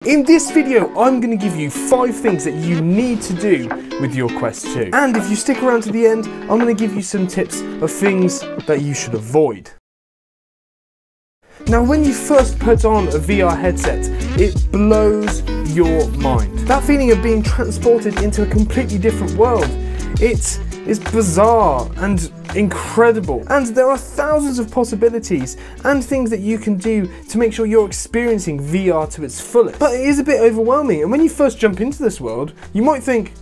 In this video, I'm going to give you 5 things that you need to do with your Quest 2. And if you stick around to the end, I'm going to give you some tips of things that you should avoid. Now, when you first put on a VR headset, it blows your mind. That feeling of being transported into a completely different world, it is bizarre and incredible, and there are thousands of possibilities and things that you can do to make sure you're experiencing VR to its fullest. But it is a bit overwhelming, and when you first jump into this world, you might think,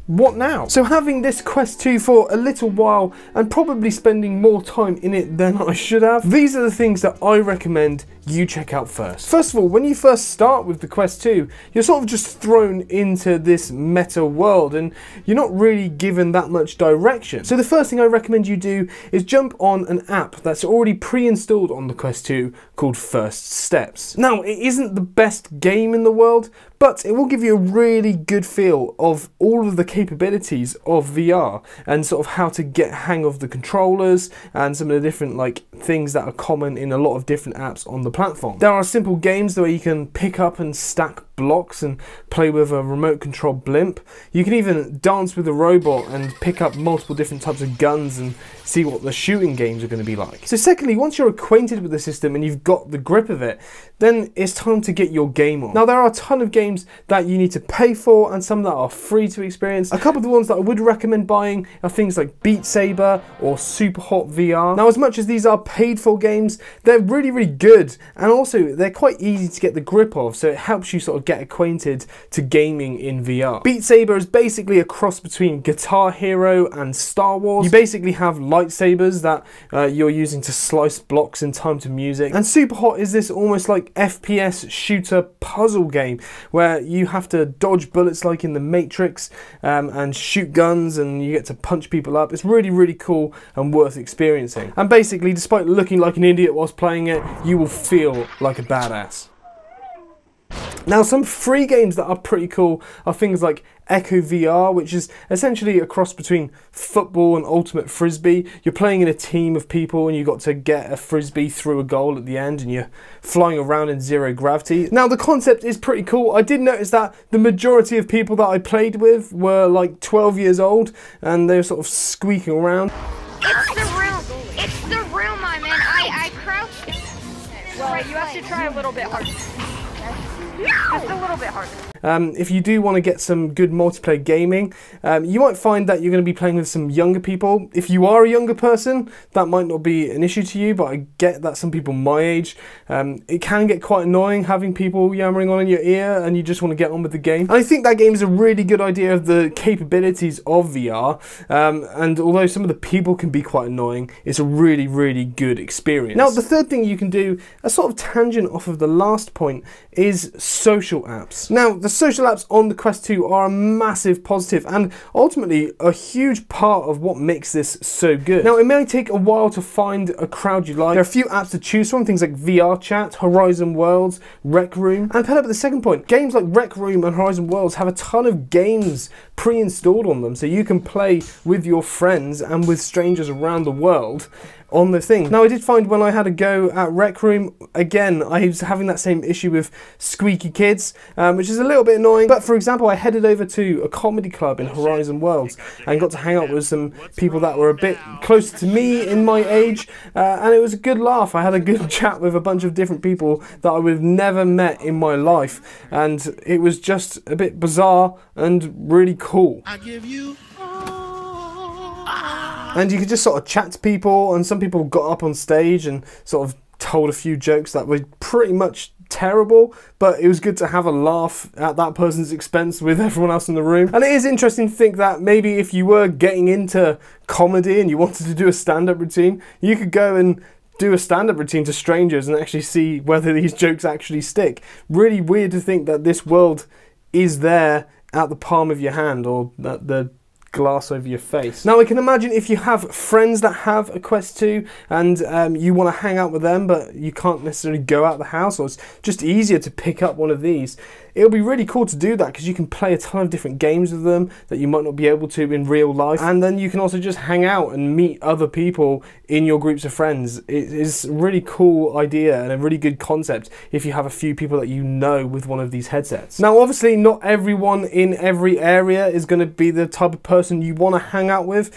what now? So having this Quest 2 for a little while and probably spending more time in it than I should have, these are the things that I recommend you check out first. First of all, when you first start with the Quest 2, you're sort of just thrown into this meta world and you're not really given that much direction. So the first thing I recommend you do is jump on an app that's already pre-installed on the Quest 2 called First Steps. Now, it isn't the best game in the world, but it will give you a really good feel of all of the capabilities of VR and sort of how to get a hang of the controllers and some of the different things that are common in a lot of different apps on the platform. There are simple games where you can pick up and stack blocks and play with a remote control blimp. You can even dance with a robot and pick up multiple different types of guns and see what the shooting games are going to be like. So secondly, once you're acquainted with the system and you've got the grip of it, then it's time to get your game on. Now, there are a ton of games that you need to pay for and some that are free to experience. A couple of the ones that I would recommend buying are things like Beat Saber or Super Hot VR. Now, as much as these are paid for games, they're really, really good, and also they're quite easy to get the grip of, so it helps you sort of get acquainted to gaming in VR. Beat Saber is basically a cross between Guitar Hero and Star Wars. You basically have lightsabers that you're using to slice blocks in time to music. And Super Hot is this almost like FPS shooter puzzle game where you have to dodge bullets like in the Matrix and shoot guns, and you get to punch people up. It's really, really cool and worth experiencing. And basically, despite looking like an idiot whilst playing it, you will feel like a badass. Now, some free games that are pretty cool are things like Echo VR, which is essentially a cross between football and ultimate frisbee. You're playing in a team of people and you got to get a frisbee through a goal at the end, and you're flying around in zero gravity. Now, the concept is pretty cool. I did notice that the majority of people that I played with were like 12 years old and they were sort of squeaking around. It's the room I'm in. I crouched. Well, you have to try a little bit harder. Just a little bit harder. If you do want to get some good multiplayer gaming, you might find that you're going to be playing with some younger people. If you are a younger person, that might not be an issue to you, but I get that some people my age, it can get quite annoying having people yammering on in your ear and you just want to get on with the game. And I think that game is a really good idea of the capabilities of VR, and although some of the people can be quite annoying, it's a really, really good experience. Now, the third thing you can do, a sort of tangent off of the last point, is social apps. Now, the social apps on the Quest 2 are a massive positive and ultimately a huge part of what makes this so good. Now, it may take a while to find a crowd you like. There are a few apps to choose from, things like VR Chat, Horizon Worlds, Rec Room. And put up at the second point, games like Rec Room and Horizon Worlds have a ton of games pre-installed on them, so you can play with your friends and with strangers around the world on the thing. Now, I did find when I had a go at Rec Room, again, I was having that same issue with squeaky kids, which is a little bit annoying. But for example, I headed over to a comedy club in Horizon Worlds and got to hang out with some people that were a bit closer to me in my age, and it was a good laugh. I had a good chat with a bunch of different people that I would have never met in my life, and it was just a bit bizarre and really cool. And you could just sort of chat to people, and some people got up on stage and sort of told a few jokes that were pretty much terrible, but it was good to have a laugh at that person's expense with everyone else in the room. And it is interesting to think that maybe if you were getting into comedy and you wanted to do a stand-up routine, you could go and do a stand-up routine to strangers and actually see whether these jokes actually stick. Really weird to think that this world is there at the palm of your hand, or that the glass over your face. Now I can imagine if you have friends that have a Quest 2 and you want to hang out with them but you can't necessarily go out the house, or it's just easier to pick up one of these, it'll be really cool to do that because you can play a ton of different games with them that you might not be able to in real life, and then you can also just hang out and meet other people in your groups of friends. It is a really cool idea and a really good concept if you have a few people that you know with one of these headsets. Now obviously not everyone in every area is going to be the type of person you want to hang out with,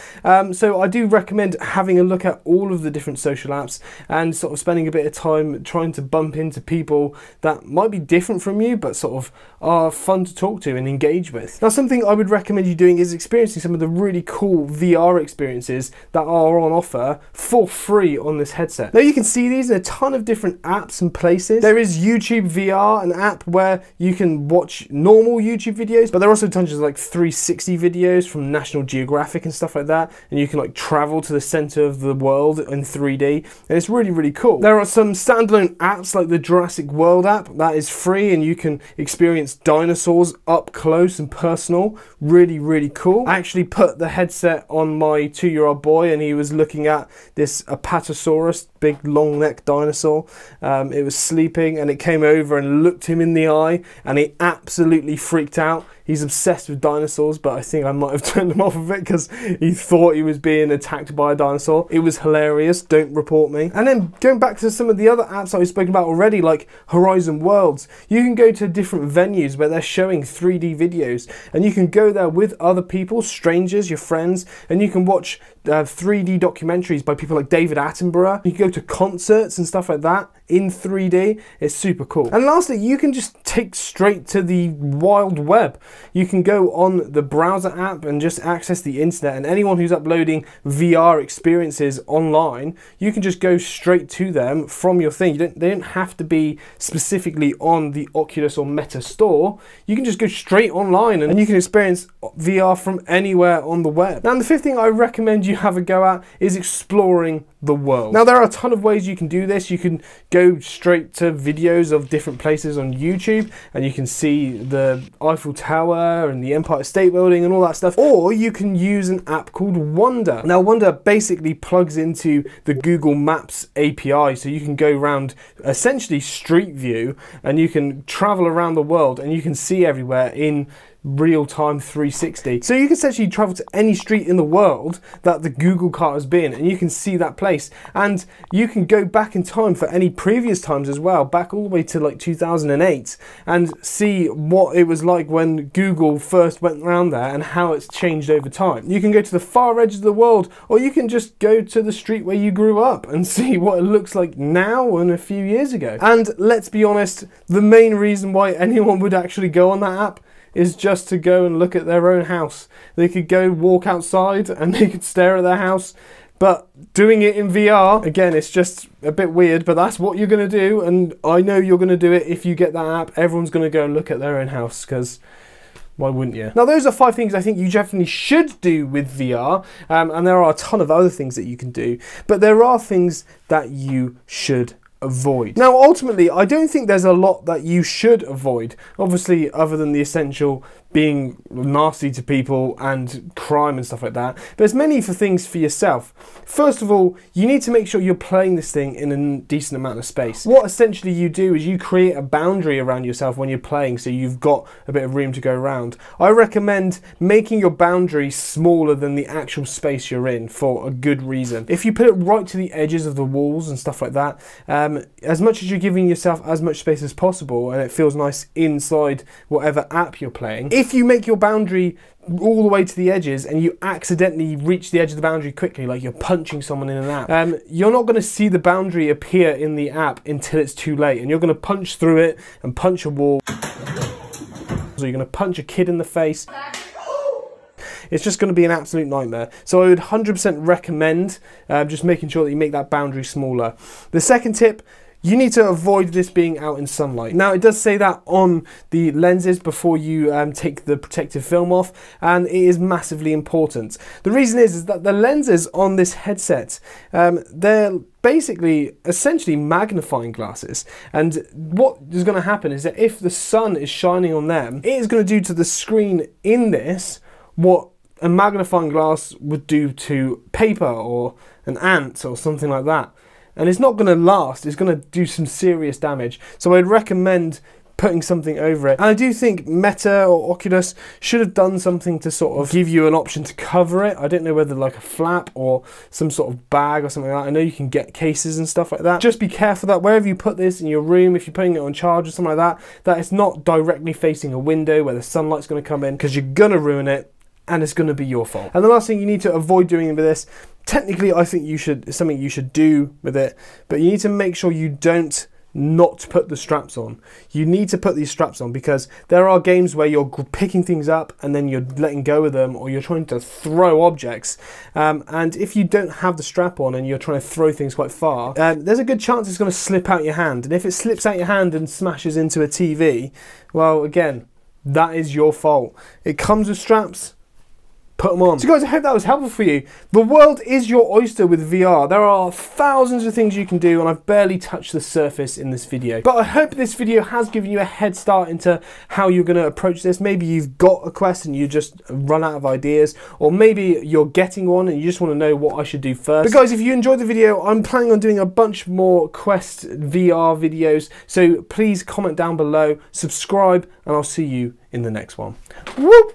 so I do recommend having a look at all of the different social apps and sort of spending a bit of time trying to bump into people that might be different from you but sort of are fun to talk to and engage with. Now something I would recommend you doing is experiencing some of the really cool VR experiences that are on offer for free on this headset. Now you can see these in a ton of different apps and places. There is YouTube VR, an app where you can watch normal YouTube videos, but there are also tons of like 360 videos from National Geographic and stuff like that, and you can like travel to the center of the world in 3D, and it's really, really cool. There are some standalone apps like the Jurassic World app that is free, and you can experience dinosaurs up close and personal. Really, really cool. I actually put the headset on my 2-year-old boy and he was looking at this Apatosaurus, big long neck dinosaur. It was sleeping and it came over and looked him in the eye and he absolutely freaked out. He's obsessed with dinosaurs, but I think I might have turned him off of it because he thought he was being attacked by a dinosaur. It was hilarious, don't report me. And then going back to some of the other apps that we've spoken about already, like Horizon Worlds, you can go to different venues where they're showing 3D videos, and you can go there with other people, strangers, your friends, and you can watch 3D documentaries by people like David Attenborough. You can go to concerts and stuff like that in 3D. It's super cool. And lastly, you can just take straight to the wild web. You can go on the browser app and just access the internet, and anyone who's uploading VR experiences online, you can just go straight to them from your thing. They don't have to be specifically on the Oculus or Meta store. You can just go straight online and you can experience VR from anywhere on the web. Now the fifth thing I recommend you have a go at is exploring the world. Now there are a ton of ways you can do this. You can go straight to videos of different places on YouTube and you can see the Eiffel Tower and the Empire State Building and all that stuff, or you can use an app called Wonder. Now Wonder basically plugs into the Google Maps API, so you can go around essentially Street View and you can travel around the world and you can see everywhere in real-time 360. So you can essentially travel to any street in the world that the Google car has been and you can see that place, and you can go back in time for any previous times as well, back all the way to like 2008, and see what it was like when Google first went around there and how it's changed over time. You can go to the far edge of the world, or you can just go to the street where you grew up and see what it looks like now and a few years ago. And let's be honest, the main reason why anyone would actually go on that app is just to go and look at their own house. They could go walk outside and they could stare at their house, but doing it in VR, again, it's just a bit weird, but that's what you're going to do, and I know you're going to do it if you get that app. Everyone's going to go and look at their own house, because why wouldn't you? Now those are 5 things I think you definitely should do with VR, and there are a ton of other things that you can do, but there are things that you should avoid. Now ultimately, I don't think there's a lot that you should avoid, obviously, other than the essential being nasty to people and crime and stuff like that. But there's many for things for yourself. First of all, you need to make sure you're playing this thing in a decent amount of space. What essentially you do is you create a boundary around yourself when you're playing, so you've got a bit of room to go around. I recommend making your boundary smaller than the actual space you're in for a good reason. If you put it right to the edges of the walls and stuff like that, as much as you're giving yourself as much space as possible and it feels nice inside whatever app you're playing, if you make your boundary all the way to the edges and you accidentally reach the edge of the boundary quickly, like you're punching someone in an app, you're not going to see the boundary appear in the app until it's too late, and you're going to punch through it and punch a wall, so you're going to punch a kid in the face. It's just going to be an absolute nightmare. So I would 100% recommend just making sure that you make that boundary smaller. The second tip, you need to avoid this being out in sunlight. Now, it does say that on the lenses before you take the protective film off, and it is massively important. The reason is that the lenses on this headset, they're basically essentially magnifying glasses, and what is going to happen is that if the sun is shining on them, it is going to do to the screen in this what a magnifying glass would do to paper or an ant or something like that. And it's not going to last, it's going to do some serious damage. So I'd recommend putting something over it. And I do think Meta or Oculus should have done something to sort of give you an option to cover it. I don't know whether like a flap or some sort of bag or something like that. I know you can get cases and stuff like that. Just be careful that wherever you put this in your room, if you're putting it on charge or something like that, that it's not directly facing a window where the sunlight's going to come in, because you're going to ruin it and it's going to be your fault. And the last thing you need to avoid doing with this, technically I think it's something you should do with it, but you need to make sure you don't not put the straps on. You need to put these straps on, because there are games where you're picking things up and then you're letting go of them, or you're trying to throw objects, and if you don't have the strap on and you're trying to throw things quite far, there's a good chance it's going to slip out your hand. And if it slips out your hand and smashes into a TV, well, again, that is your fault. It comes with straps. Put them on. So guys, I hope that was helpful for you. The world is your oyster with VR. There are thousands of things you can do, and I've barely touched the surface in this video. But I hope this video has given you a head start into how you're going to approach this. Maybe you've got a Quest and you just run out of ideas, or maybe you're getting one and you just want to know what I should do first. But guys, if you enjoyed the video, I'm planning on doing a bunch more Quest VR videos, so please comment down below, subscribe, and I'll see you in the next one. Whoop!